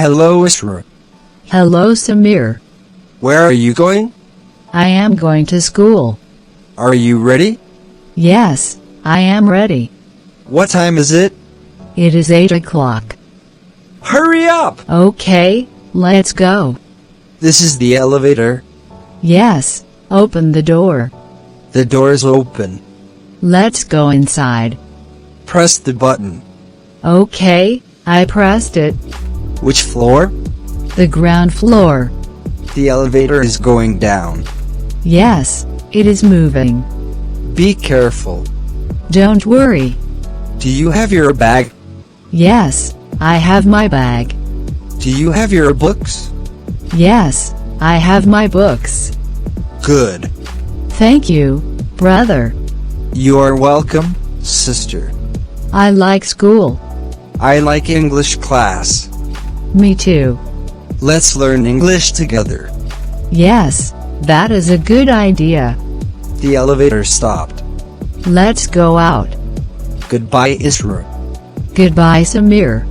Hello, Asra. Hello, Samir. Where are you going? I am going to school. Are you ready? Yes, I am ready. What time is it? It is 8 o'clock. Hurry up! Okay, let's go. This is the elevator. Yes, open the door. The door is open. Let's go inside. Press the button. Okay, I pressed it. Which floor? The ground floor. The elevator is going down. Yes, it is moving. Be careful. Don't worry. Do you have your bag? Yes, I have my bag. Do you have your books? Yes, I have my books. Good. Thank you, brother. You are welcome, sister. I like school. I like English class. Me too. Let's learn English together. Yes, that is a good idea. The elevator stopped. Let's go out. Goodbye, Isra. Goodbye, Samir.